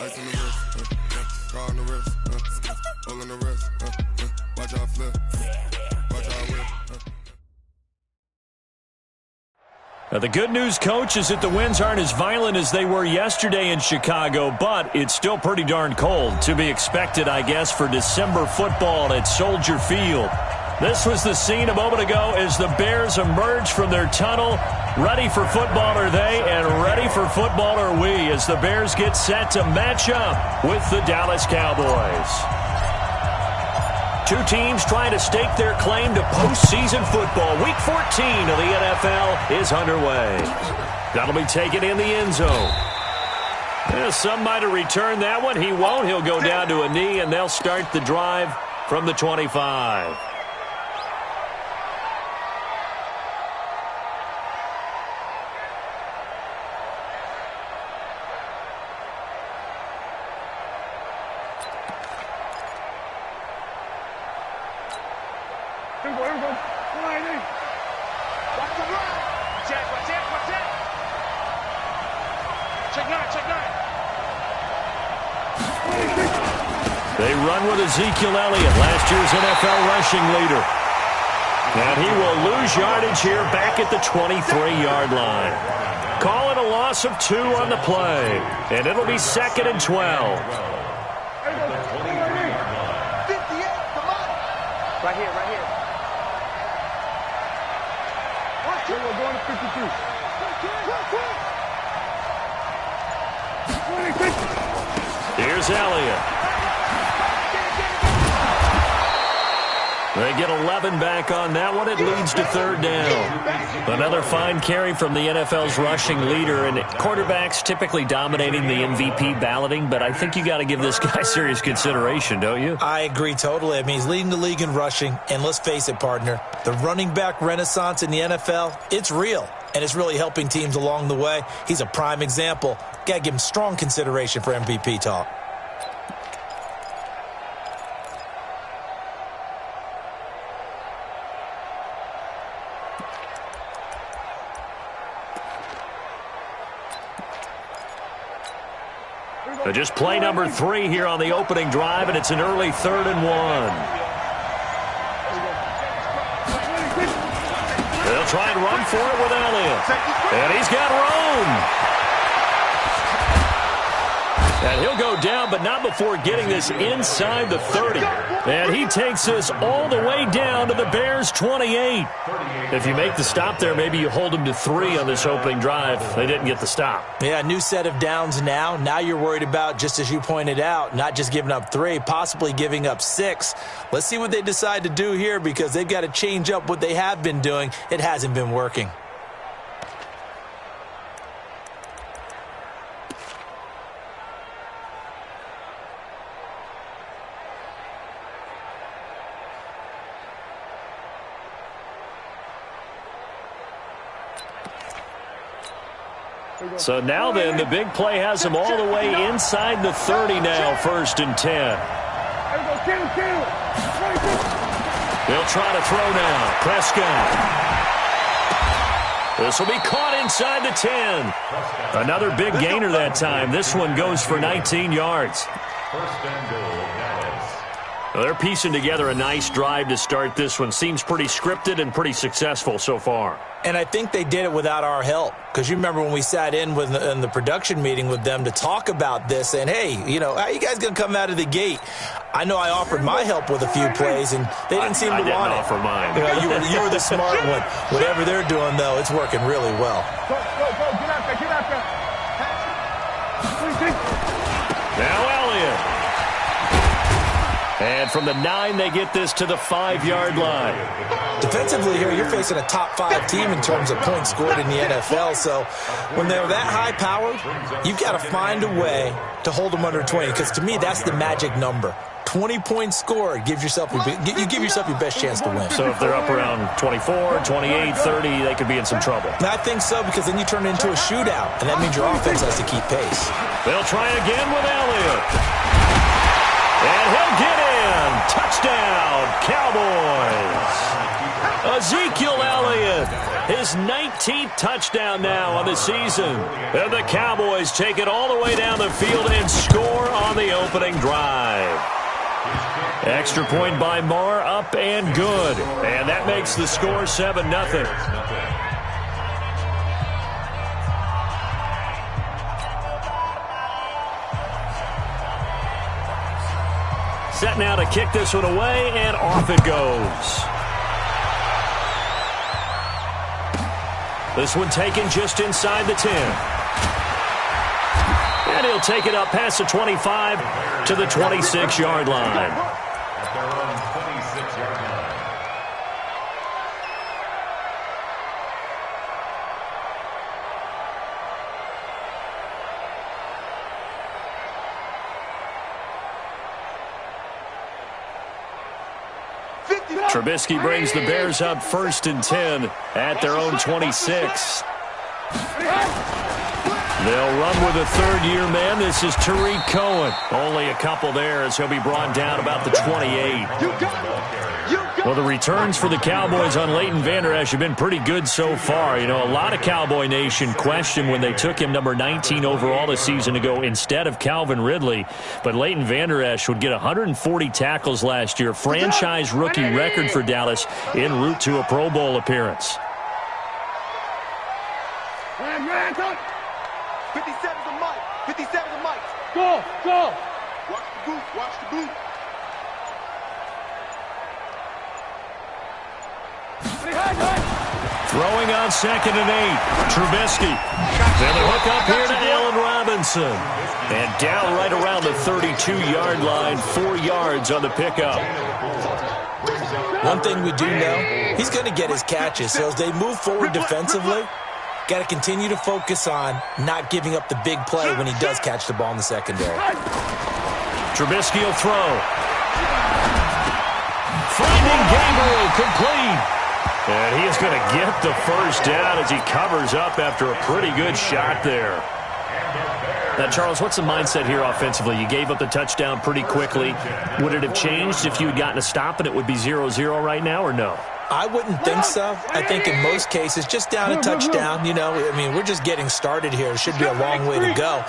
Ice on the wrist, car on the wrist, all on the wrist, watch how I flip, watch how I whip. Now, the good news, Coach, is that the winds aren't as violent as they were yesterday in Chicago, but it's still pretty darn cold. To be expected, I guess, for December football at Soldier Field. This was the scene a moment ago as the Bears emerged from their tunnel. Ready for football are they, and ready for football are we as the Bears get set to match up with the Dallas Cowboys. Two teams trying to stake their claim to postseason football. Week 14 of the NFL is underway. That'll be taken in the end zone. Some might have returned that one. He won't. He'll go down to a knee, and they'll start the drive from the 25. They run with Ezekiel Elliott, last year's NFL rushing leader. And he will lose yardage here back at the 23-yard line. Call it a loss of 2 on the play. And it'll be 2nd and 12. Right here, right here. We're going to 52. Here's Elliott. They get 11 back on that one. It leads to 3rd down. Another fine carry from the NFL's rushing leader, and quarterbacks typically dominating the MVP balloting, but I think you got to give this guy serious consideration, don't you? I agree totally. I mean, he's leading the league in rushing, and let's face it, partner, the running back renaissance in the NFL, it's real, and it's really helping teams along the way. He's a prime example. Got to give him strong consideration for MVP talk. Just play number 3 here on the opening drive, and it's an early 3rd and 1. They'll try and run for it with Elliott. And he's got room. And he'll go down, but not before getting this inside the 30. And he takes us all the way down to the Bears' 28. If you make the stop there, maybe you hold them to 3 on this opening drive. They didn't get the stop. Yeah, new set of downs now. Now you're worried about, just as you pointed out, not just giving up 3, possibly giving up 6. Let's see what they decide to do here, because they've got to change up what they have been doing. It hasn't been working. So now then, the big play has him all the way inside the 30 now, 1st and 10. They'll try to throw now. Prescott. This will be caught inside the 10. Another big gainer that time. This one goes for 19 yards. Well, they're piecing together a nice drive to start this one. Seems pretty scripted and pretty successful so far. And I think they did it without our help. Because you remember when we sat in the production meeting with them to talk about this, and, hey, you know, how are you guys going to come out of the gate? I know I offered my help with a few plays, and they didn't seem to want it. I didn't offer mine. You were the smart one. Whatever they're doing, though, it's working really well. Go, get out there. Now Elliott. And from the 9, they get this to the 5-yard line. Defensively here, you're facing a top 5 team in terms of points scored in the NFL. So when they're that high-powered, you've got to find a way to hold them under 20. Because to me, that's the magic number. 20 points scored, you give yourself your best chance to win. So if they're up around 24, 28, 30, they could be in some trouble. And I think so, because then you turn it into a shootout, and that means your offense has to keep pace. They'll try again with Elliott. And he'll get in. Touchdown, Cowboys. Ezekiel Elliott His 19th touchdown now on the season. And the Cowboys take it all the way down the field and score on the opening drive. Extra point by Marr, up and good. And that makes the score 7-0. Set now to kick this one away, and off it goes. This one taken just inside the 10. And he'll take it up past the 25 to the 26-yard line. Trubisky brings the Bears up 1st and 10 at their own 26. They'll run with a third-year man. This is Tariq Cohen. Only a couple there as he'll be brought down about the 28. Well, the returns for the Cowboys on Leighton Vander Esch have been pretty good so far. You know, a lot of Cowboy Nation questioned when they took him number 19 overall a season ago instead of Calvin Ridley. But Leighton Vander Esch would get 140 tackles last year, franchise rookie record for Dallas, en route to a Pro Bowl appearance. 57's a mic. 57's a mic. Go, go. Watch the boot. Watch the boot. Throwing on 2nd and 8. Trubisky. Then the hook up here to Allen Robinson. And down right around the 32-yard line, 4 yards on the pickup. One thing we do know, he's going to get his catches. So as they move forward defensively, got to continue to focus on not giving up the big play when he does catch the ball in the secondary. Trubisky will throw. Finding Gabriel complete. And he is going to get the first down as he covers up after a pretty good shot there. Now, Charles, what's the mindset here offensively? You gave up the touchdown pretty quickly. Would it have changed if you had gotten a stop and it would be 0-0 right now, or no? I wouldn't think so. I think in most cases, just down a touchdown, you know, I mean, we're just getting started here. It should be a long way to go.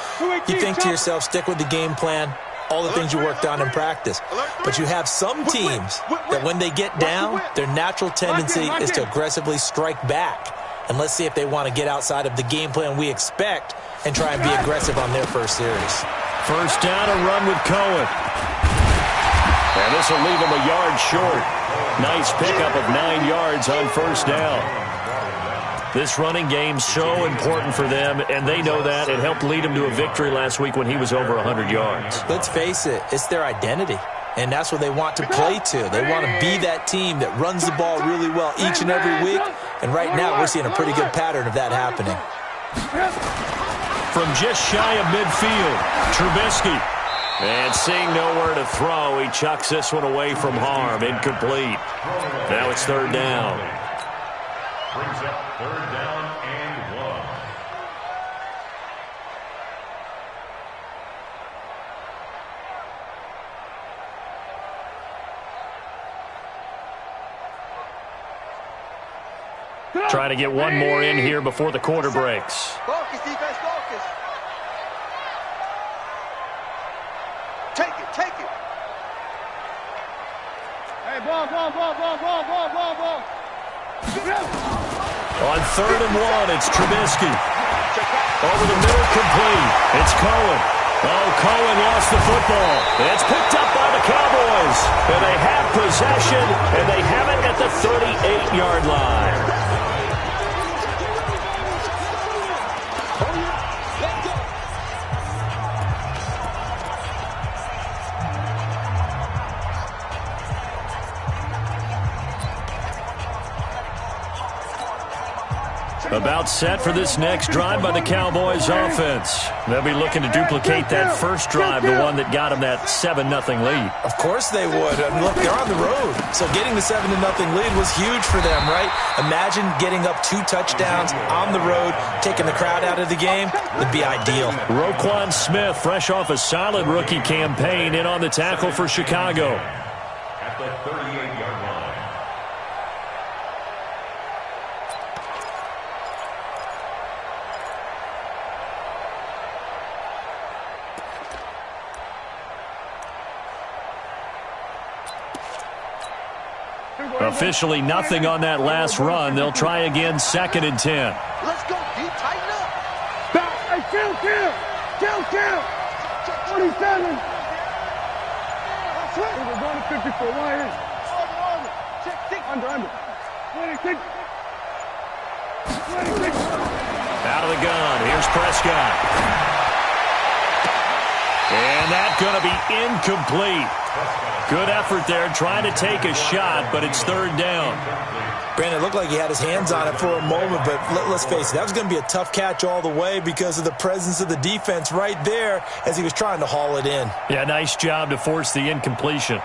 You think to yourself, stick with the game plan, all the things you worked on in practice. But you have some teams that when they get down, their natural tendency is to aggressively strike back. And let's see if they want to get outside of the game plan we expect and try and be aggressive on their first series. First down, a run with Cohen. And this will leave him a yard short. Nice pickup of 9 yards on first down. This running game so important for them, and they know that. It helped lead them to a victory last week when he was over 100 yards. Let's face it, it's their identity, and that's what they want to play to. They want to be that team that runs the ball really well each and every week, and right now we're seeing a pretty good pattern of that happening. From just shy of midfield, Trubisky. And seeing nowhere to throw, he chucks this one away from harm. Incomplete. Now it's 3rd down. Brings up 3rd down and 1. Trying to get one more in here before the quarter breaks. Focus, defense, focus. Take it, take it. Hey, ball. On 3rd and 1, it's Trubisky. Over the middle, complete. It's Cohen. Oh, Cohen lost the football. It's picked up by the Cowboys. And they have possession, and they have it at the 38-yard line. About set for this next drive by the Cowboys offense. They'll be looking to duplicate that first drive, the one that got them that 7-0 lead. Of course they would. I mean, look, they're on the road. So getting the 7-0 lead was huge for them, right? Imagine getting up 2 touchdowns on the road, taking the crowd out of the game. Would be ideal. Roquan Smith, fresh off a solid rookie campaign, in on the tackle for Chicago. At the 38-yard line. Officially nothing on that last run. They'll try again, 2nd and 10. Let's go, D. Tighten up. Back. Hey, kill. 27. We're going to 54. Why is? Check 6. Under. 26. Out of the gun. Here's Prescott. And that's going to be incomplete. Good effort there, trying to take a shot, but it's 3rd down. Brandon, it looked like he had his hands on it for a moment, but let's face it, that was going to be a tough catch all the way because of the presence of the defense right there as he was trying to haul it in. Yeah, nice job to force the incompletion.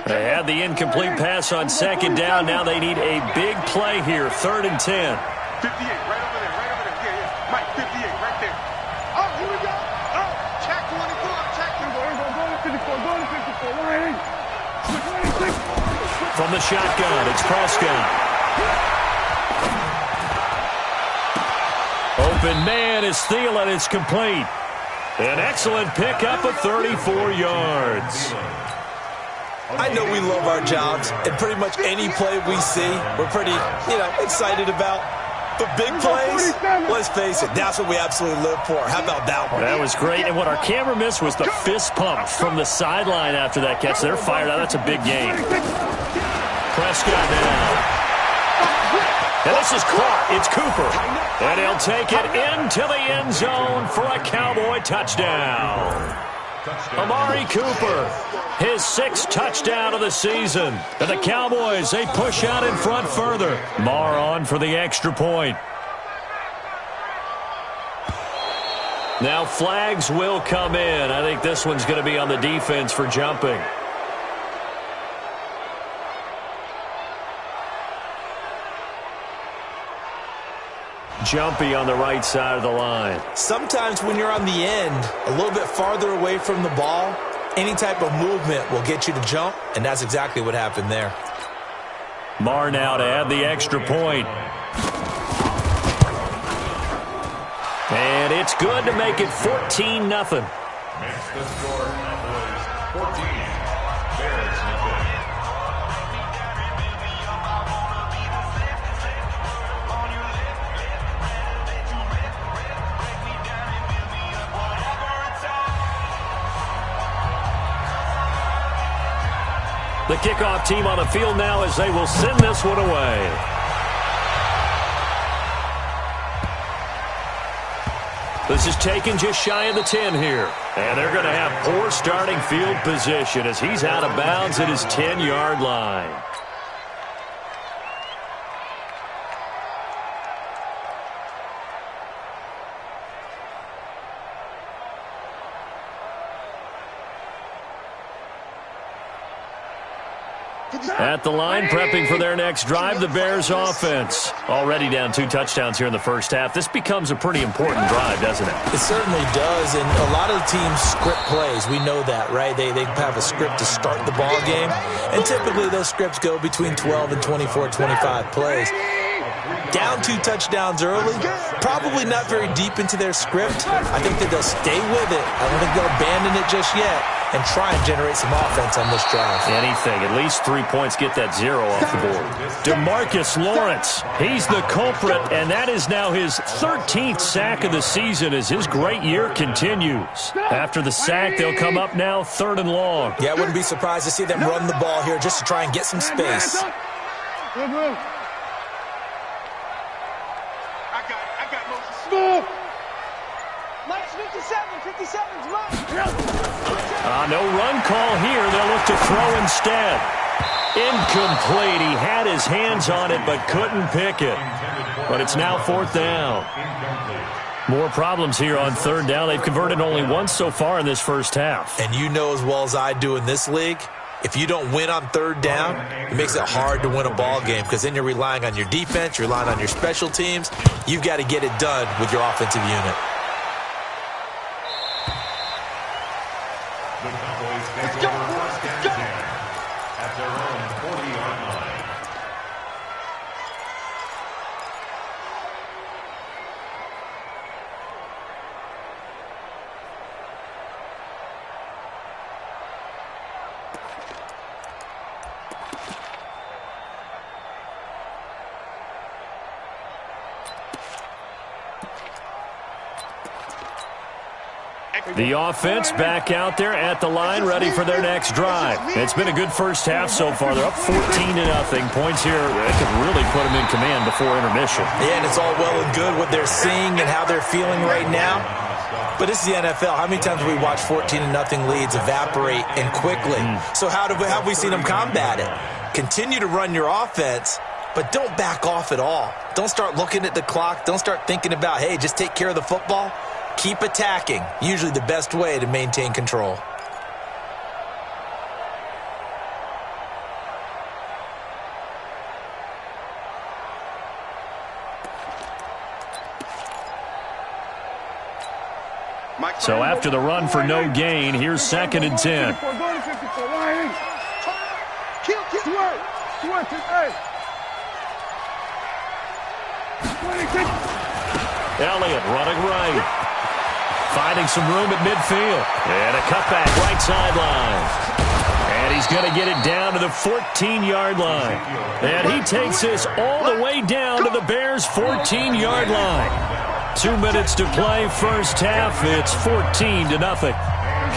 They had the incomplete pass on 2nd down. Now they need a big play here, 3rd and 10. 58, right over there. Yeah. Mike, 58, right there. Oh, here we go. Oh, check 24. Check. Go to 54. Why ain't? From the shotgun, it's Prescott. Open man is Thielen. It's complete. An excellent pickup of 34 yards. I know we love our jobs, and pretty much any play we see, we're pretty, excited about. But big plays, let's face it, that's what we absolutely live for. How about that one? That was great, and what our camera missed was the fist pump from the sideline after that catch. They're fired out. That's a big game. Prescott now. And this is caught. It's Cooper. And he'll take it into the end zone for a Cowboy touchdown. Amari Cooper, his 6th touchdown of the season. And the Cowboys, they push out in front further. Marr on for the extra point. Now flags will come in. I think this one's going to be on the defense for jumping. Jumpy on the right side of the line. Sometimes when you're on the end, a little bit farther away from the ball, any type of movement will get you to jump, and that's exactly what happened there. Marr now to add the extra point. And it's good to make it 14-0. Makes the score, Cowboys 14, Bears nothing. The kickoff team on the field now as they will send this one away. This is taken just shy of the 10 here. And they're going to have poor starting field position as he's out of bounds at his 10-yard line. At the line, prepping for their next drive, the Bears offense. Already down 2 touchdowns here in the first half. This becomes a pretty important drive, doesn't it? It certainly does, and a lot of the teams script plays. We know that, right? They have a script to start the ball game, and typically those scripts go between 12 and 24, 25 plays. Down 2 touchdowns early, probably not very deep into their script. I think that they'll stay with it. I don't think they'll abandon it just yet and try and generate some offense on this drive. Anything. At least 3 points, get that 0 off the board. DeMarcus Lawrence, he's the culprit, and that is now his 13th sack of the season as his great year continues. After the sack, they'll come up now 3rd and long. Yeah, I wouldn't be surprised to see them run the ball here just to try and get some space. I got Moses. Mike's 57's Mike. No run call here. They'll look to throw instead. Incomplete. He had his hands on it but couldn't pick it. But it's now 4th down. More problems here on 3rd down. They've converted only once so far in this first half. And you know as well as I do in this league, if you don't win on 3rd down, it makes it hard to win a ball game because then you're relying on your defense, you're relying on your special teams. You've got to get it done with your offensive unit. The Cowboys take over 1st and 10 at their own 40-yard line. The offense back out there at the line, ready for their next drive. It's been a good first half so far. They're up 14-0. Points here that could really put them in command before intermission. Yeah, and it's all well and good what they're seeing and how they're feeling right now. But this is the NFL. How many times have we watched 14-0 leads evaporate and quickly? So how have we seen them combat it? Continue to run your offense, but don't back off at all. Don't start looking at the clock. Don't start thinking about, hey, just take care of the football. Keep attacking. Usually the best way to maintain control. So after the run for no gain, here's 2nd and 10. Elliott running right. Finding some room at midfield. And a cutback right sideline. And he's going to get it down to the 14-yard line. And he takes this all the way down to the Bears' 14-yard line. 2 minutes to play, first half. It's 14-0.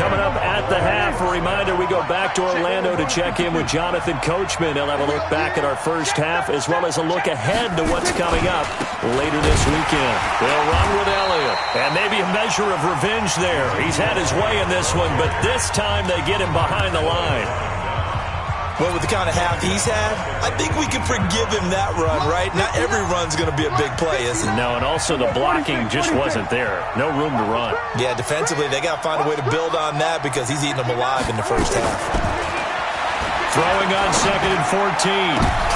Coming up at the half, a reminder, we go back to Orlando to check in with Jonathan Coachman. He'll have a look back at our first half as well as a look ahead to what's coming up later this weekend. They'll run with Elliott, and maybe a measure of revenge there. He's had his way in this one, but this time they get him behind the line. Well, with the kind of half he's had, I think we can forgive him that run, right? Not every run's going to be a big play, is it? No, and also the blocking just wasn't there. No room to run. Yeah, defensively, they got to find a way to build on that because he's eating them alive in the first half. Throwing on 2nd and 14.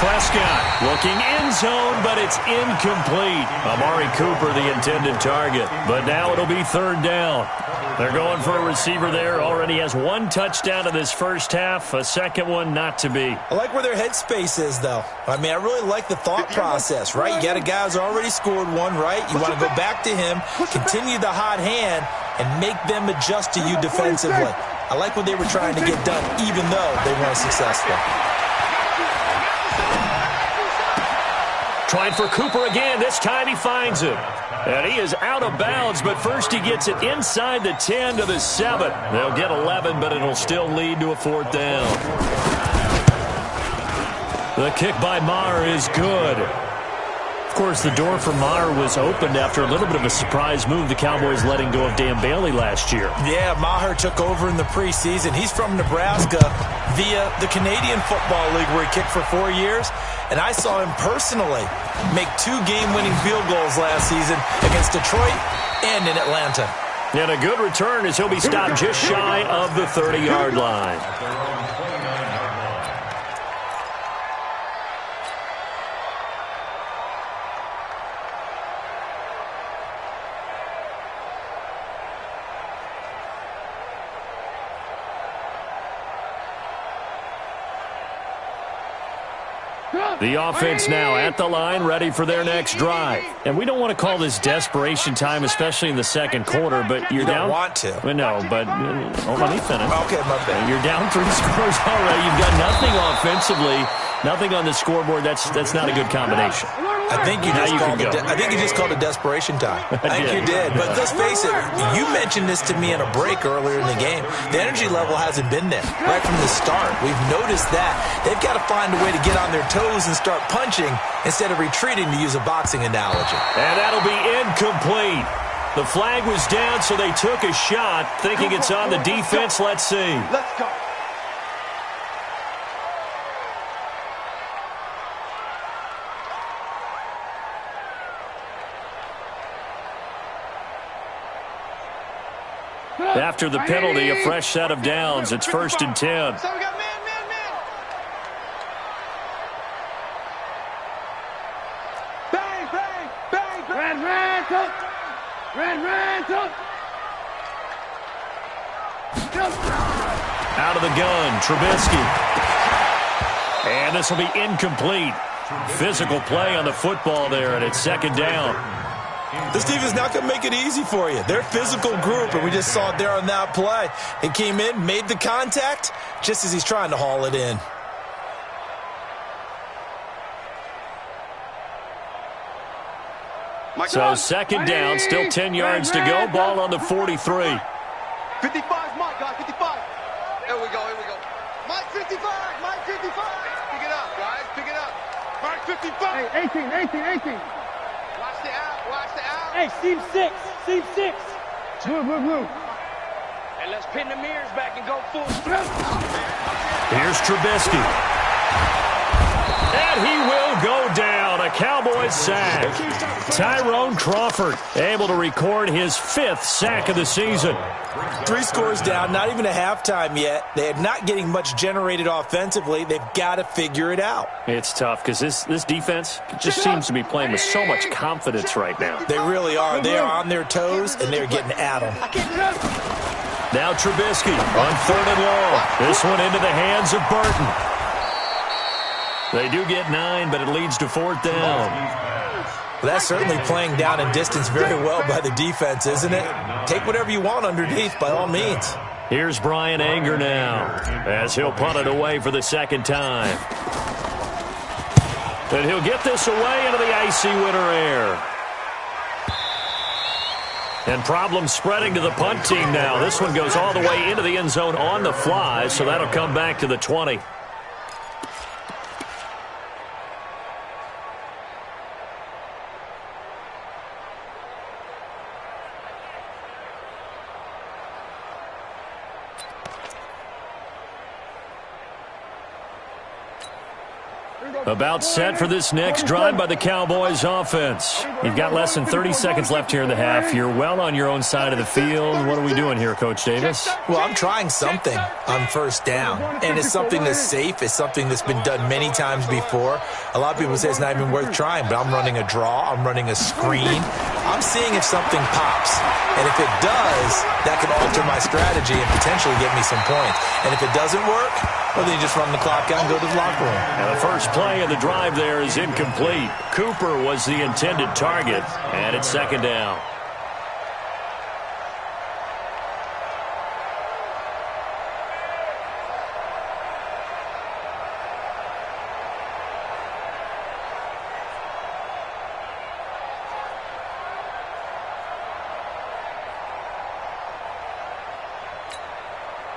Prescott looking end zone, but it's incomplete. Amari Cooper, the intended target. But now it'll be 3rd down. They're going for a receiver there. Already has 1 touchdown in this first half. A second one not to be. I like where their headspace is, though. I mean, I really like the thought process, right? You got a guy who's already scored one, right? You want to go back to him, continue the hot hand, and make them adjust to you defensively. I like what they were trying to get done, even though they weren't successful. Trying for Cooper again. This time he finds him. And he is out of bounds, but first he gets it inside the 10 to the 7. They'll get 11, but it'll still lead to a 4th down. The kick by Maher is good. Of course, the door for Maher was opened after a little bit of a surprise move, the Cowboys letting go of Dan Bailey last year. Yeah, Maher took over in the preseason. He's from Nebraska via the Canadian Football League where he kicked for 4 years. And I saw him personally make 2 game-winning field goals last season against Detroit and in Atlanta. And a good return as he'll be stopped just shy of the 30-yard line. The offense now at the line, ready for their next drive. And we don't want to call this desperation time, especially in the second quarter, but you're down. You don't want to. No, but let me finish. Okay, my bad. You're down 3 scores already. You've got nothing offensively, nothing on the scoreboard. That's not a good combination. I think you just called it desperation time. I think you did. But let's face it, you mentioned this to me in a break earlier in the game. The energy level hasn't been there right from the start. We've noticed that. They've got to find a way to get on their toes and start punching instead of retreating, to use a boxing analogy. And that'll be incomplete. The flag was down, so they took a shot, thinking it's on the defense. Let's see. Let's go. After the penalty, a fresh set of downs. It's 1st and 10. So we got man. Bang, bang, bang, bang. Red, Out of the gun, Trubisky. And this will be incomplete. Physical play on the football there, and it's 2nd down. This defense not going to make it easy for you. They're a physical group, and we just saw it there on that play. He came in, made the contact, just as he's trying to haul it in. So 2nd down, still 10 yards to go. Ball on the 43. 55's Mike, guys, 55. Here we go. Mike 55, Mike 55. Pick it up, guys, pick it up. Mike 55. Hey, 18. Watch the out. Hey, seam 6. Blue. And let's pin the mirrors back and go full sprint. Here's Trubisky. And he will go down. A Cowboys sack. Tyrone Crawford able to record his 5th sack of the season. 3 scores down, not even a halftime yet. They're not getting much generated offensively. They've got to figure it out. It's tough because this defense just seems to be playing with so much confidence right now. They really are. They are on their toes, and they're getting at them. Now Trubisky on 3rd and long. This one into the hands of Burton. They do get 9, but it leads to 4th down. Well, that's certainly playing down and distance very well by the defense, isn't it? Take whatever you want underneath, by all means. Here's Brian Anger now, as he'll punt it away for the 2nd time. And he'll get this away into the icy winter air. And problems spreading to the punt team now. This one goes all the way into the end zone on the fly, so that'll come back to the 20. About set for this next drive by the Cowboys offense. You've got less than 30 seconds left here in the half. You're well on your own side of the field. What are we doing here, Coach Davis? Well, I'm trying something on 1st down, and it's something that's safe. It's something that's been done many times before. A lot of people say it's not even worth trying, but I'm running a draw. I'm running a screen. I'm seeing if something pops, and if it does, that can alter my strategy and potentially get me some points. And if it doesn't work, well, then you just run the clock out and go to the locker room. Now the first play of the drive there is incomplete. Cooper was the intended target, and it's 2nd down.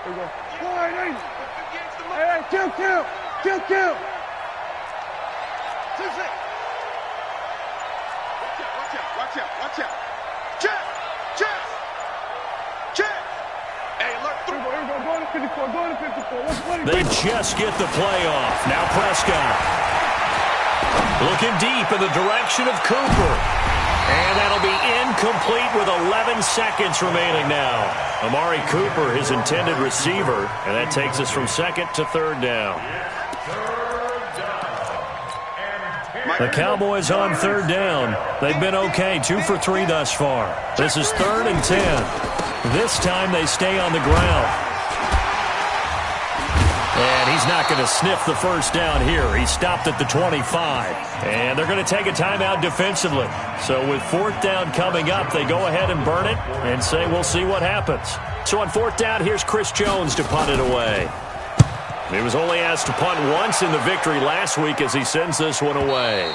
Here we go. Hey, kill. Watch out. Check. Hey, look through. Here we go. Go to 54. They just get the play off. Now Prescott. Looking deep in the direction of Cooper. And that'll be incomplete with 11 seconds remaining now. Amari Cooper, his intended receiver. And that takes us from 2nd to 3rd down. The Cowboys on 3rd down. They've been okay, 2 for 3 thus far. This is 3rd and 10. This time they stay on the ground. And he's not going to sniff the first down here. He stopped at the 25. And they're going to take a timeout defensively. So with 4th down coming up, they go ahead and burn it and say we'll see what happens. So on 4th down, here's Chris Jones to punt it away. He was only asked to punt once in the victory last week as he sends this one away.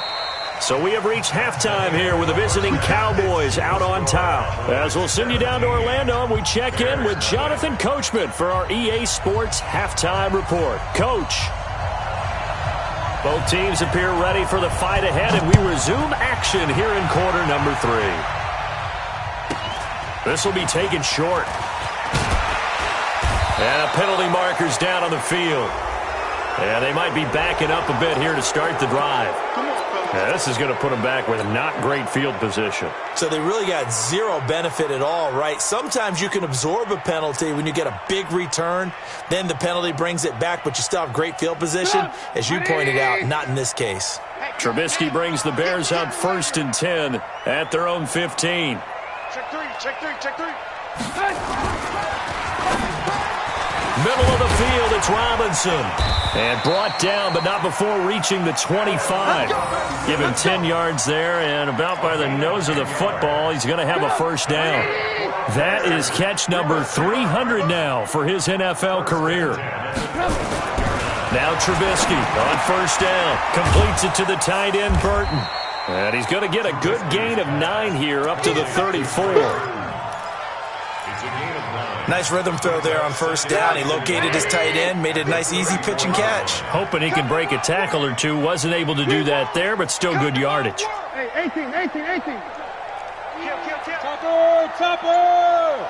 So we have reached halftime here with the visiting Cowboys out on top. As we'll send you down to Orlando, we check in with Jonathan Coachman for our EA Sports Halftime Report. Coach. Both teams appear ready for the fight ahead, and we resume action here in quarter number 3. This will be taken short. And a penalty marker's down on the field. And they might be backing up a bit here to start the drive. Yeah, this is going to put them back with not great field position. So they really got zero benefit at all, right? Sometimes you can absorb a penalty when you get a big return. Then the penalty brings it back, but you still have great field position. As you pointed out, not in this case. Trubisky brings the Bears up 1st and 10 at their own 15. Check three. Middle of the field, it's Robinson. And brought down, but not before reaching the 25. Give him 10 yards there, and about by the nose of the football, he's going to have a first down. That is catch number 300 now for his NFL career. Now Trubisky on 1st down. Completes it to the tight end, Burton. And he's going to get a good gain of 9 here up to the 34. It's a gain of 9. Nice rhythm throw there on first down. He located his tight end, made it a nice, easy pitch and catch. Hoping he can break a tackle or two. Wasn't able to do that there, but still good yardage. Hey, 18. Topper!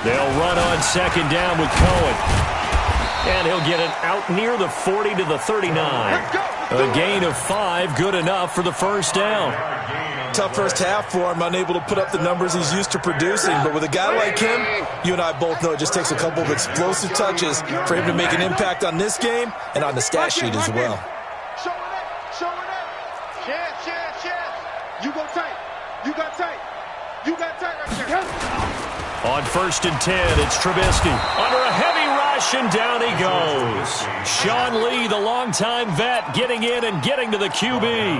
They'll run on second down with Cohen. And he'll get it out near the 40 to the 39. A gain of 5, good enough for the first down. Tough first half for him, unable to put up the numbers he's used to producing. But with a guy like him, you and I both know it just takes a couple of explosive touches for him to make an impact on this game and on the stat sheet as well. Show it up. Chance. You go tight. You got tight right there. On first and 10, it's Trubisky. Under a heavy rush, and down he goes. Sean Lee, the longtime vet, getting in and getting to the QB.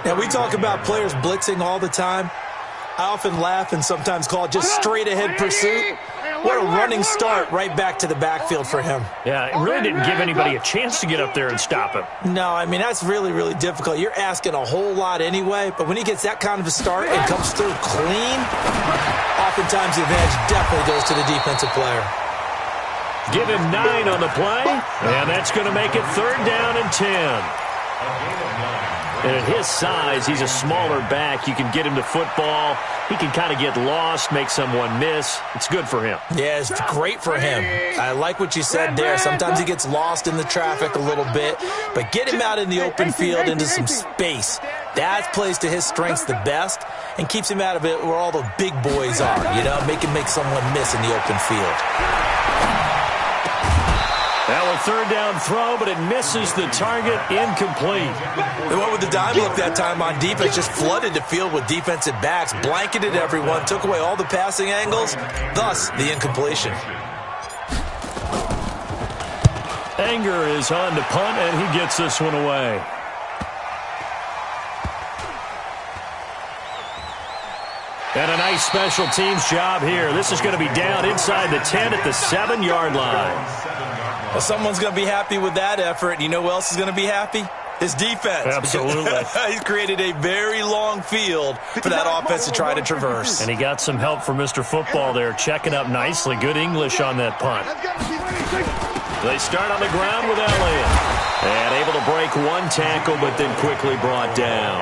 Now, we talk about players blitzing all the time. I often laugh and sometimes call it just straight-ahead pursuit. What a running start right back to the backfield for him. Yeah, it really didn't give anybody a chance to get up there and stop him. No, I mean, that's really, really difficult. You're asking a whole lot anyway, but when he gets that kind of a start and comes through clean, oftentimes the advantage definitely goes to the defensive player. Give him 9 on the play, and that's going to make it 3rd down and 10. And at his size, he's a smaller back. You can get him to football. He can kind of get lost, make someone miss. It's good for him. Yeah, it's great for him. I like what you said there. Sometimes he gets lost in the traffic a little bit, but get him out in the open field into some space. That plays to his strengths the best and keeps him out of it where all the big boys are, you know, make someone miss in the open field. Now a 3rd down throw, but it misses the target, incomplete. They went with the dime look that time on defense, just flooded the field with defensive backs, blanketed everyone, took away all the passing angles, thus the incompletion. Anger is on to punt, and he gets this one away. And a nice special teams job here. This is going to be down inside the 10 at the 7-yard line. Well, someone's going to be happy with that effort. And you know who else is going to be happy? His defense. Absolutely. He's created a very long field for that offense to try to traverse. And he got some help from Mr. Football there, checking up nicely. Good English on that punt. They start on the ground with Elliott. And able to break one tackle, but then quickly brought down.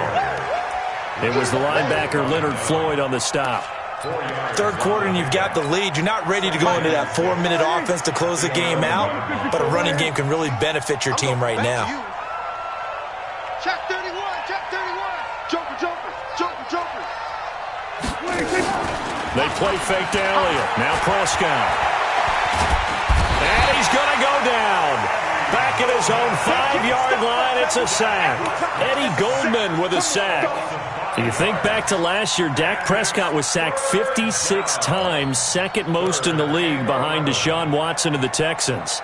It was the linebacker Leonard Floyd on the stop. 3rd quarter and you've got the lead. You're not ready to go into that 4-minute offense to close the game out, but a running game can really benefit your team right now. Check 31. Joker. They play fake to Elliott. Now Prescott. And he's going to go down. Back at his own 5-yard line, it's a sack. Eddie Goldman with a sack. You think back to last year, Dak Prescott was sacked 56 times, 2nd most in the league behind Deshaun Watson of the Texans.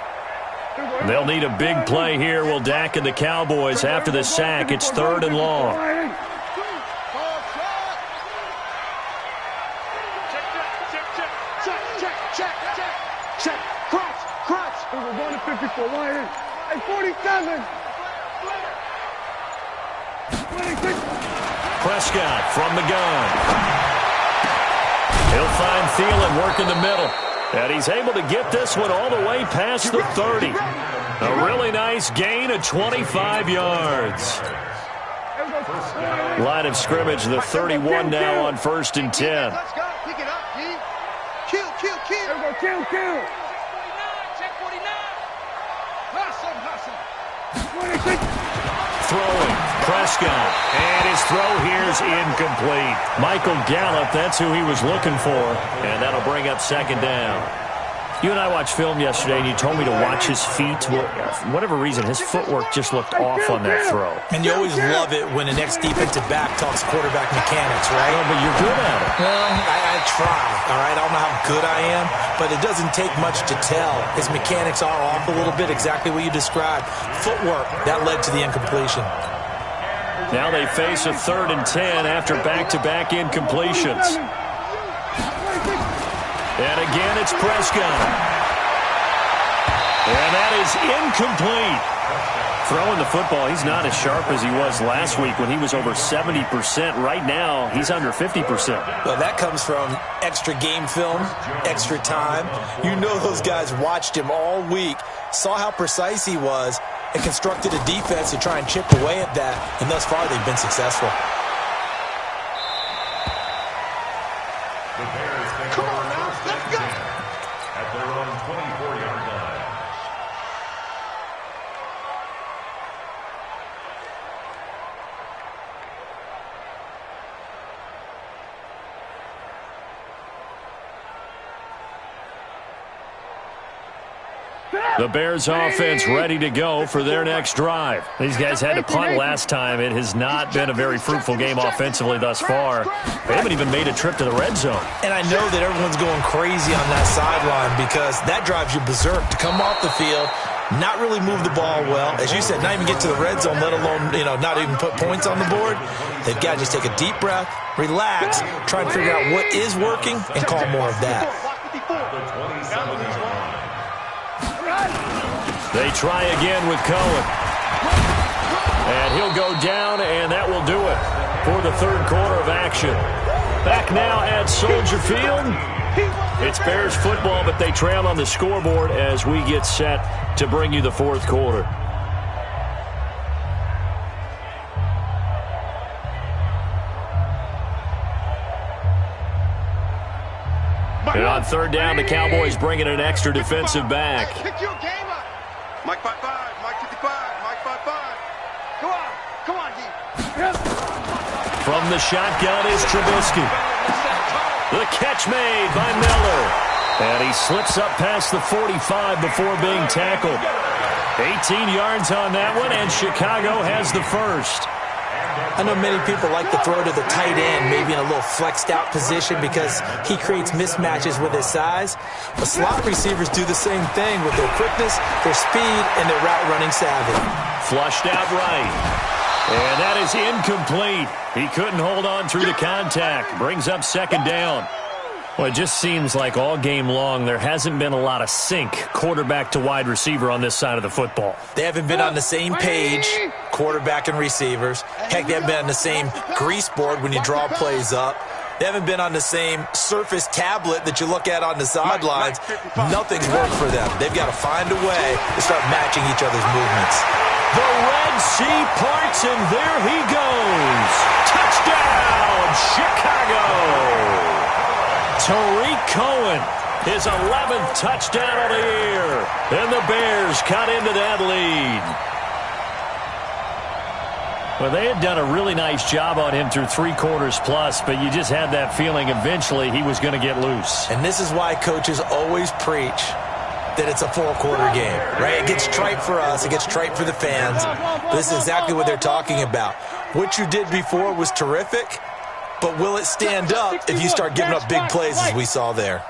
They'll need a big play here, will Dak and the Cowboys after the sack. It's 3rd and long. Check. Crunch. We're going to 54. Why? Hey, 47. 26. Prescott from the gun. He'll find Thielen working the middle. And he's able to get this one all the way past the 30. A really nice gain of 25 yards. Line of scrimmage, the 31 now on 1st and 10. Let's go. Pick it up, G. Kill. Kill. Check 49. Hustle. 26. Throwing, Prescott, and his throw here's incomplete. Michael Gallup, that's who he was looking for, and that'll bring up 2nd down. You and I watched film yesterday, and you told me to watch his feet. Well, for whatever reason, his footwork just looked off on that throw. And you always love it when the next defensive back talks quarterback mechanics, right? Well, but you're good at it. Well, I try, all right? I don't know how good I am, but it doesn't take much to tell. His mechanics are off a little bit, exactly what you described. Footwork, that led to the incompletion. Now they face a 3rd and 10 after back-to-back incompletions. And again, it's Prescott. And that is incomplete. Throwing the football, he's not as sharp as he was last week when he was over 70%. Right now, he's under 50%. Well, that comes from extra game film, extra time. You know those guys watched him all week, saw how precise he was, and constructed a defense to try and chip away at that. And thus far, they've been successful. Come on now, let's go. At their own 24-yard line. The Bears offense ready to go for their next drive. These guys had to punt last time. It has not been a very fruitful game offensively thus far. They haven't even made a trip to the red zone. And I know that everyone's going crazy on that sideline because that drives you berserk to come off the field, not really move the ball well. As you said, not even get to the red zone, let alone, not even put points on the board. They've got to just take a deep breath, relax, try and figure out what is working, and call more of that. They try again with Cohen. And he'll go down, and that will do it for the third quarter of action. Back now at Soldier Field. It's Bears football, but they trail on the scoreboard as we get set to bring you the fourth quarter. And on third down, the Cowboys bringing an extra defensive back. Pick your game up. Mike 5-5, Mike 55, Mike 5-5. Come on, G. From the shotgun is Trubisky. The catch made by Miller. And he slips up past the 45 before being tackled. 18 yards on that one, and Chicago has the first. I know many people like to throw to the tight end, maybe in a little flexed out position because he creates mismatches with his size. But slot receivers do the same thing with their quickness, their speed, and their route running savvy. Flushed out right. And that is incomplete. He couldn't hold on through the contact. Brings up second down. Well, it just seems like all game long there hasn't been a lot of sync quarterback to wide receiver on this side of the football. They haven't been on the same page, quarterback and receivers. Heck, they haven't been on the same grease board when you draw plays up. They haven't been on the same Surface tablet that you look at on the sidelines. Nothing's worked for them. They've got to find a way to start matching each other's movements. The Red Sea parts, and there he goes. Touchdown, Chicago! Tariq Cohen, his 11th touchdown of the year. And the Bears cut into that lead. Well, they had done a really nice job on him through 3 quarters plus, but you just had that feeling eventually he was going to get loose. And this is why coaches always preach that it's a 4-quarter game, right? It gets trite for us. It gets trite for the fans. But this is exactly what they're talking about. What you did before was terrific, but will it stand up if you start giving up big plays as we saw there?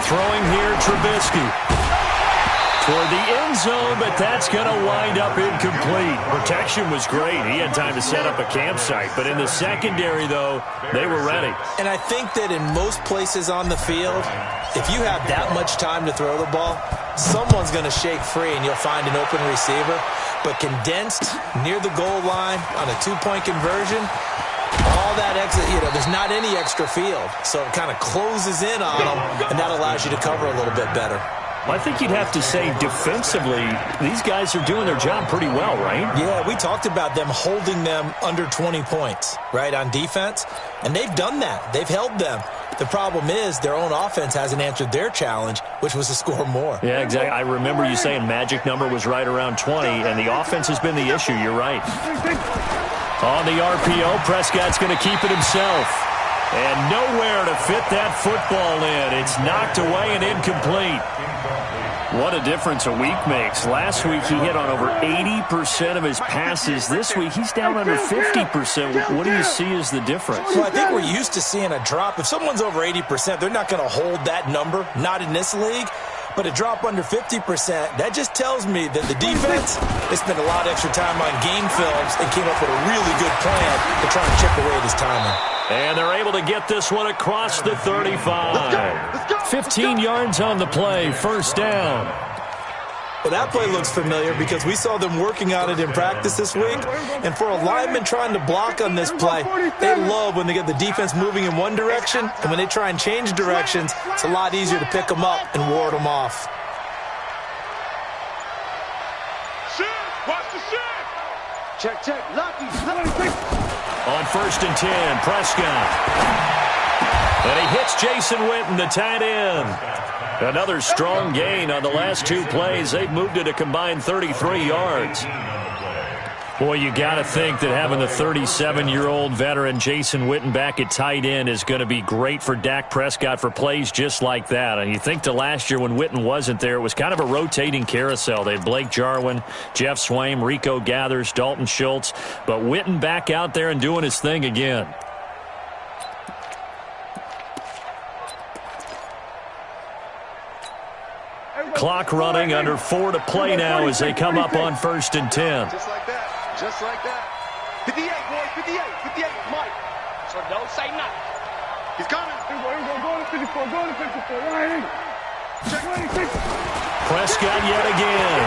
Throwing here, Trubisky. Toward the end zone, but that's going to wind up incomplete. Protection was great. He had time to set up a campsite. But in the secondary, though, they were ready. And I think that in most places on the field, if you have that much time to throw the ball, someone's going to shake free and you'll find an open receiver. But condensed near the goal line on a 2-point conversion, all that exit, there's not any extra field. So it kind of closes in on them, and that allows you to cover a little bit better. Well, I think you'd have to say defensively, these guys are doing their job pretty well, right? Yeah, we talked about them holding them under 20 points, right, on defense. And they've done that. They've held them. The problem is their own offense hasn't answered their challenge, which was to score more. Yeah, exactly. I remember you saying magic number was right around 20, and the offense has been the issue. You're right. On the RPO, Prescott's going to keep it himself. And nowhere to fit that football in. It's knocked away and incomplete. What a difference a week makes. Last week he hit on over 80% of his passes. This week he's down under 50%. What do you see as the difference? Well, I think we're used to seeing a drop. If someone's over 80%, they're not going to hold that number. Not in this league. But a drop under 50%, that just tells me that the defense, they spent a lot of extra time on game films and came up with a really good plan to try and chip away at his timing. And they're able to get this one across the 35. 15 yards on the play, first down. Well, that play looks familiar because we saw them working on it in practice this week. And for a lineman trying to block on this play, they love when they get the defense moving in one direction. And when they try and change directions, it's a lot easier to pick them up and ward them off. Watch the shit! Check. Lucky. On 1st and 10, Prescott. And he hits Jason Witten, the tight end. Another strong gain on the last 2 plays. They've moved it a combined 33 yards. Boy, you got to think that having the 37-year-old veteran Jason Witten back at tight end is going to be great for Dak Prescott for plays just like that. And you think to last year when Witten wasn't there, it was kind of a rotating carousel. They had Blake Jarwin, Jeff Swaim, Rico Gathers, Dalton Schultz. But Witten back out there and doing his thing again. Clock running, under 4 to play now as they come up on 1st and 10. Just like that. Just like that. 58, boys. 58, Mike. So don't say nothing. He's coming. Here we go. Go to 54. Go to 54. Right. Check 26. Prescott yet again.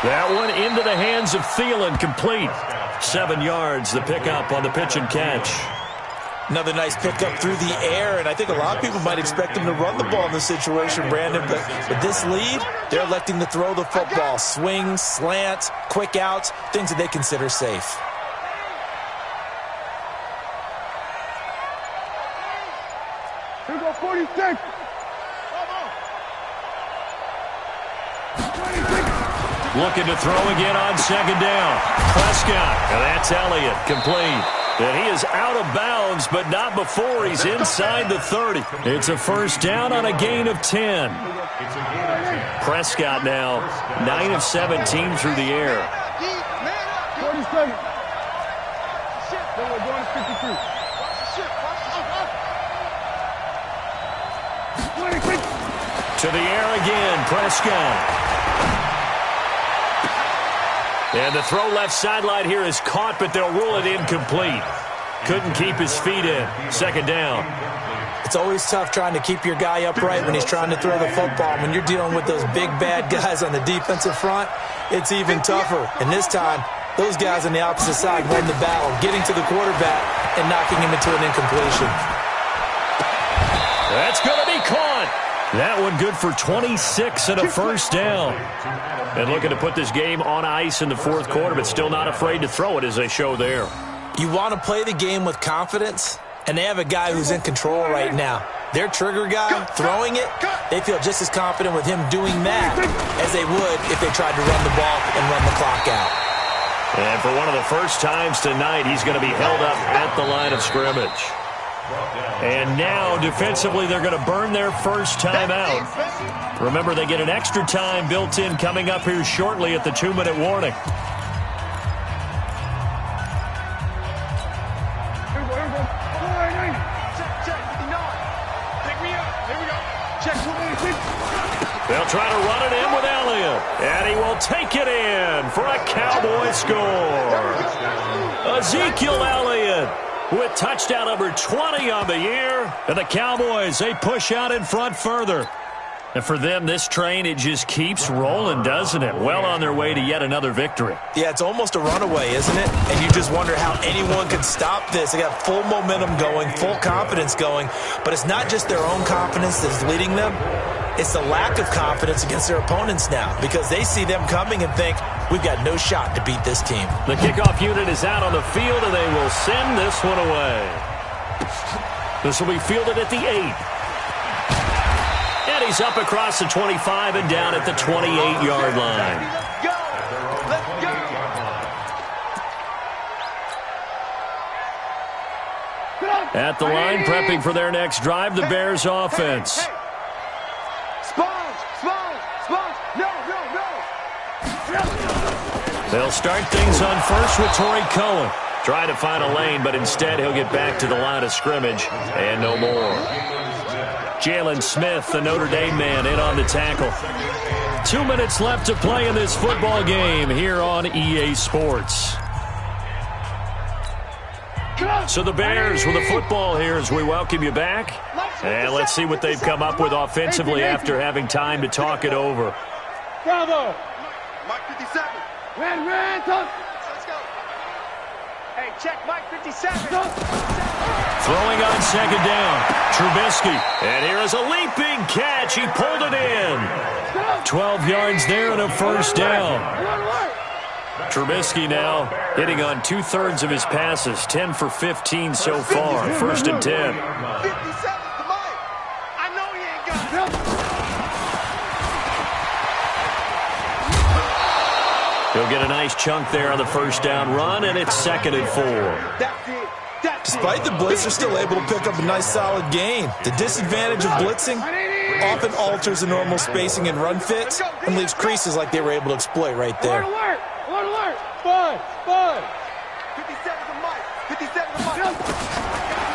That one into the hands of Thielen, complete. 7 yards, the pickup on the pitch and catch. Another nice pickup through the air, and I think a lot of people might expect him to run the ball in this situation, Brandon, but with this lead, they're electing to throw the football. Swings, slants, quick outs, things that they consider safe. Here we go, 46. Looking to throw again on 2nd down. Prescott, and that's Elliott, complete. And he is out of bounds, but not before he's inside the 30. It's a first down on a gain of 10. Prescott now 9 of 17 through the air. 47. Then we're going to 53. 26. To the air again, Prescott. And the throw left sideline here is caught, but they'll rule it incomplete. Couldn't keep his feet in. 2nd down. It's always tough trying to keep your guy upright when he's trying to throw the football. When you're dealing with those big, bad guys on the defensive front, it's even tougher. And this time, those guys on the opposite side won the battle, getting to the quarterback and knocking him into an incompletion. That's going to be caught. That one good for 26 and a first down. And looking to put this game on ice in the 4th quarter, but still not afraid to throw it as they show there. You want to play the game with confidence, and they have a guy who's in control right now. Their trigger guy, throwing it, they feel just as confident with him doing that as they would if they tried to run the ball and run the clock out. And for one of the first times tonight, he's going to be held up at the line of scrimmage. And now, defensively, they're going to burn their first time out. Remember, they get an extra time built in coming up here shortly at the 2-minute warning. Here we go. Check. 59. Pick me up. Here we go. Check 26. They'll try to run it in with Elliott. And he will take it in for a Cowboy score. Ezekiel Elliott with touchdown number 20 on the year. And the Cowboys, they push out in front further. And for them, this train, it just keeps rolling, doesn't it? Well on their way to yet another victory. Yeah, it's almost a runaway, isn't it? And you just wonder how anyone could stop this. They got full momentum going, full confidence going. But it's not just their own confidence that's leading them. It's the lack of confidence against their opponents now because they see them coming and think, we've got no shot to beat this team. The kickoff unit is out on the field, and they will send this one away. This will be fielded at the 8. And he's up across the 25 and down at the 28-yard line. Let's go. At the line, prepping for their next drive, the Bears offense. Spawns. No. They'll start things on first with Torrey Cohen. Trying to find a lane, but instead he'll get back to the line of scrimmage and no more. Jalen Smith, the Notre Dame man, in on the tackle. 2 minutes left to play in this football game here on EA Sports. So the Bears with the football here as we welcome you back. And let's see what they've come up with offensively after having time to talk it over. Bravo. Mike 57. Red, touch. Let's go. Hey, check Mike 57. Throwing on second down. Trubisky. And here is a leaping catch. He pulled it in. 12 yards there and a first down. Trubisky now hitting on 2/3 of his passes. 10 for 15 so far. First and 10. 57 to Mike. I know he ain't got it. He'll get a nice chunk there on the first down run, and it's 2nd and 4. That's it. That's Despite the blitz, they're still able to pick up a nice solid gain. The disadvantage of blitzing often alters the normal spacing and run fits and leaves creases like they were able to exploit right there. Alert. Bud. 57 to Mike. 57 to Mike.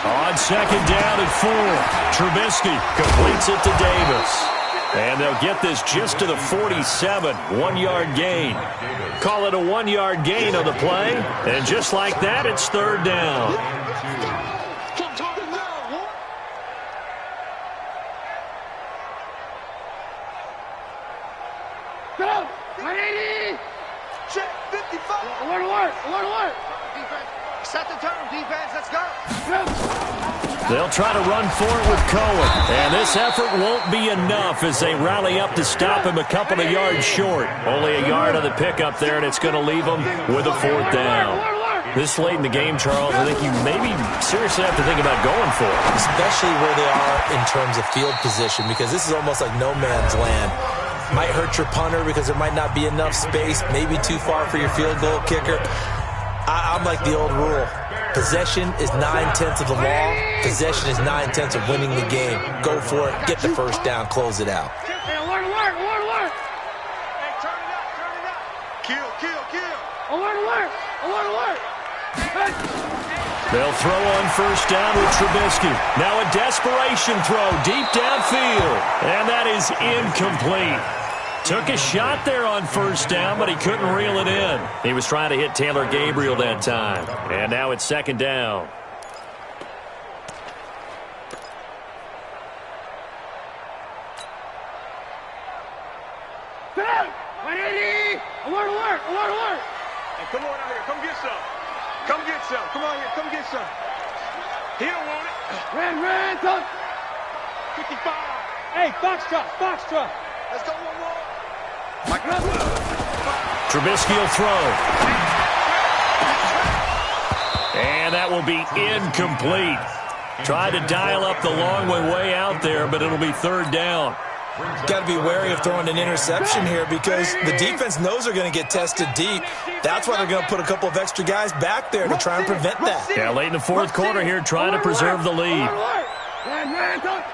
On second down and 4, Trubisky completes it to Davis. And they'll get this just to the 47, 1-yard gain. Call it a 1-yard gain on the play. And just like that, it's 3rd down. Go. 180. Check 55. Alert. defense. Set the turn, defense. Let's go. They'll try to run for it with Cohen. And this effort won't be enough as they rally up to stop him a couple of yards short. Only a yard on the pickup there, and it's going to leave them with a 4th down. This late in the game, Charles, I think you maybe seriously have to think about going for it. Especially where they are in terms of field position, because this is almost like no man's land. Might hurt your punter because there might not be enough space, maybe too far for your field goal kicker. I'm like the old rule. Possession is 9/10 of the law. Possession is 9/10 of winning the game. Go for it. Get the first down. Close it out. Hey, alert. Hey, turn it up. Kill. Alert. Hey. They'll throw on first down with Trubisky. Now a desperation throw deep downfield. And that is incomplete. Took a shot there on first down, but he couldn't reel it in. He was trying to hit Taylor Gabriel that time. And now it's 2nd down. Go. 180. Alert. Hey, come on out here. Come get some. Come on here. Come get some. He don't want it. Red, touch. 55. Hey, Foxtrot. Let's go one more. Trubisky will throw. And that will be incomplete. Tried to dial up the long way out there, but it'll be 3rd down. Got to be wary of throwing an interception here because the defense knows they're going to get tested deep. That's why they're going to put a couple of extra guys back there to try and prevent that. Yeah, late in the 4th quarter here, trying to preserve the lead. Red, touch.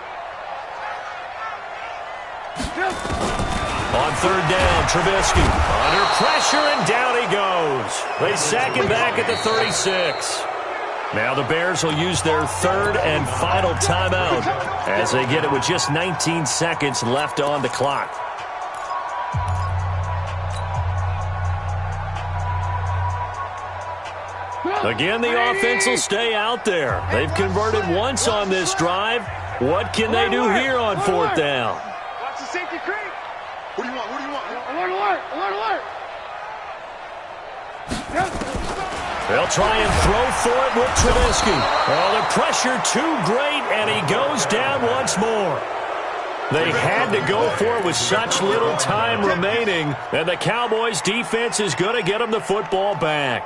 On 3rd down, Trubisky under pressure, and down he goes. They sack him back at the 36. Now the Bears will use their 3rd and final timeout as they get it with just 19 seconds left on the clock. Again, the offense will stay out there. They've converted once on this drive. What can they do here on 4th down? Watch the safety creep. What do you want? Alert. They'll try and throw for it with Trubisky. Well, the pressure too great, and he goes down once more. They had to go for it with such little time remaining, and the Cowboys' defense is going to get them the football back.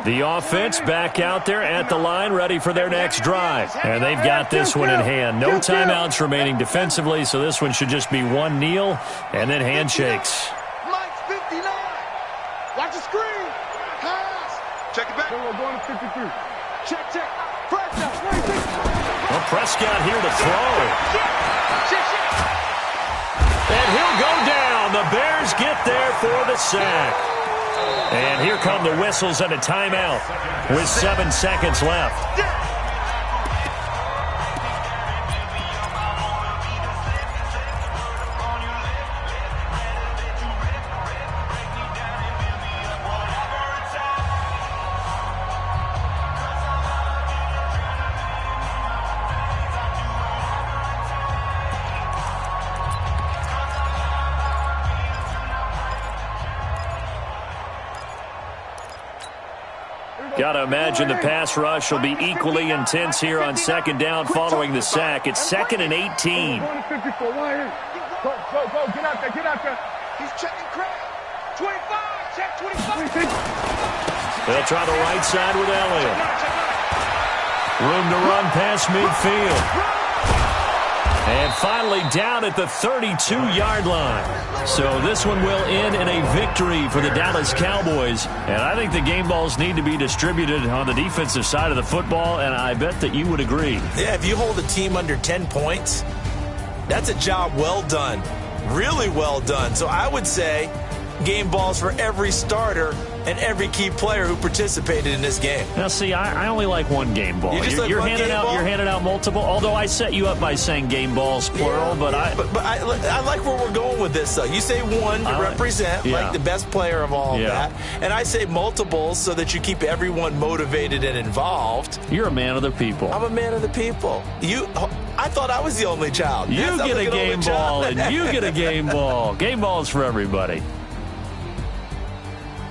The offense back out there at the line, ready for their next drive. And they've got this one in hand. No timeouts remaining defensively, so this one should just be one kneel and then handshakes. Mike's 59. Watch the screen. Pass. Check it back. We're going to 53. Check. Press out. Well, Prescott here to throw. And he'll go down. The Bears get there for the sack. And here come the whistles and a timeout with 7 seconds left. Got to imagine the pass rush will be equally intense here on second down following the sack. It's 2nd and 18. Go, go, get out there, get out there. He's checking Craig. 25, check 25. They'll try the right side with Elliott. Room to run past midfield. And finally down at the 32-yard line. So this one will end in a victory for the Dallas Cowboys. And I think the game balls need to be distributed on the defensive side of the football, and I bet that you would agree. Yeah, if you hold a team under 10 points, that's a job well done. Really well done. So I would say game balls for every starter and every key player who participated in this game. Now, see, I only like one game ball. You're handing out multiple. Although I set you up by saying game balls plural, but I like where we're going with this. Though you say one to represent like the best player of all of that, and I say multiples so that you keep everyone motivated and involved. You're a man of the people. I'm a man of the people. I thought I was the only child. You get a game ball, and you get a game ball. Game balls for everybody.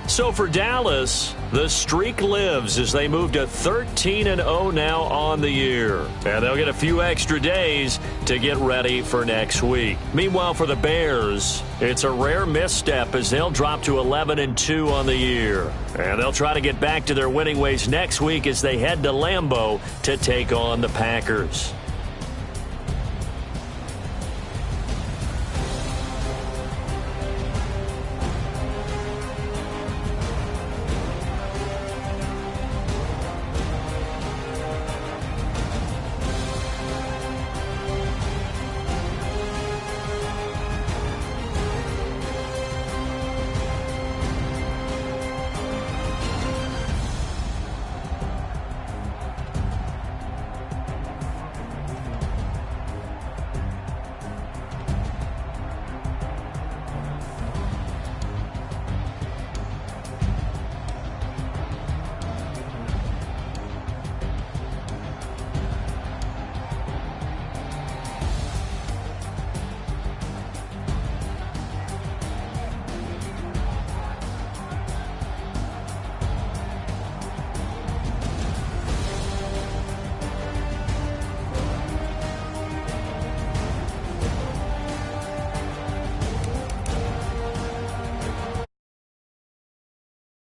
So for Dallas, the streak lives as they move to 13-0 now on the year. And they'll get a few extra days to get ready for next week. Meanwhile, for the Bears, it's a rare misstep as they'll drop to 11-2 on the year. And they'll try to get back to their winning ways next week as they head to Lambeau to take on the Packers.